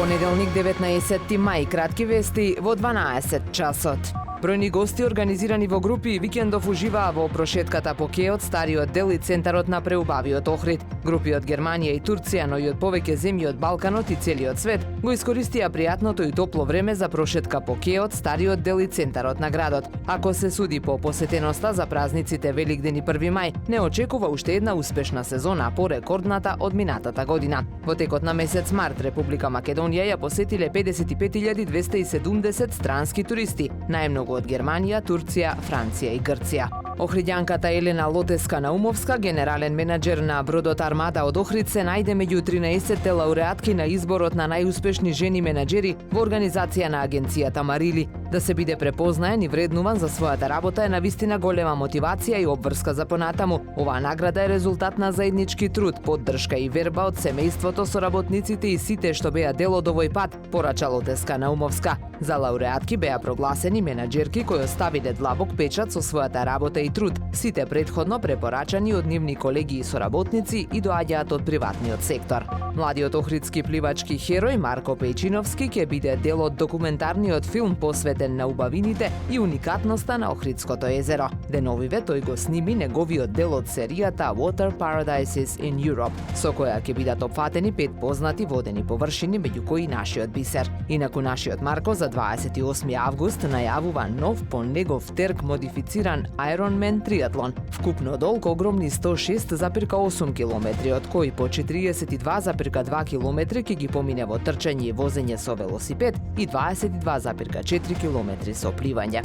понеделник 19 мај, кратки вести во 12 часот. Бројни гости организирани во групи викендов уживаа во прошетката по Кеот, стариот дел и центарот на преубавиот Охрид. Групи од Германија и Турција, но и од повеќе земји од Балканот и целиот свет го искористија пријатното и топло време за прошетка по Кеот, стариот дел и центарот на градот. Ако се суди по посетеноста за празниците Великден и 1 мај, не очекува уште една успешна сезона по рекордната од минатата година. Во текот на месец март Република Македонија ја посетиле 55.270 странски туристи, најмногу од Германија, Турција, Франција и Грција. Охридјанката Елена Лотеска-Наумовска, генерален менаџер на бродот Армада од Охрид, се најде меѓу 13 лауреатки на изборот на најуспешни жени менаџери во организација на агенцијата Марили. Да се биде препознаен и вреднуван за својата работа е навистина голема мотивација и обврска за понатаму. Оваа награда е резултат на заеднички труд, поддршка и верба од семејството, соработниците и сите што беа дел од овој пат, порача Лотеска-Наумовска. За лауреатки беа прогласени менаџерки кои оставиле длабок печат со својата работа и труд, сите претходно препорачани од нивни колеги и соработници и доаѓаат од приватниот сектор. Младиот охридски пливачки херој Марко Пејчиновски ќе биде дел од документарниот филм посветен на убавините и уникатноста на Охридското езеро. Деновиве тој го сними неговиот дел од серијата Water Paradises in Europe, со која ќе бидат опфатени 5 познати водени површини, меѓу кои нашиот бисер. Инаку нашиот Марко за 28 август најавува нов по негов терк модифициран Ironman триатлон. Вкупно долг огромни 106,8 километри, од кои по 42,2 километри ќе ги помине во трчање и возење со велосипед и 22,4 километри со пливање.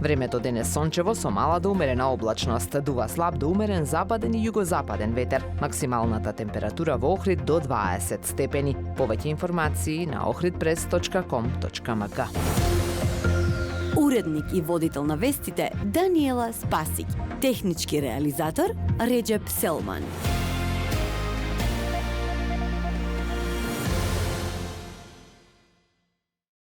Времето денес сончево со мала до умерена облачност, дува слаб до умерен западен и југозападен ветер. Максималната температура во Охрид до 20 степени. Повеќе информации на ohridpress.com.mk. Уредник и водител на вестите Даниела Спасик. Технички реализатор Реџеп Селман.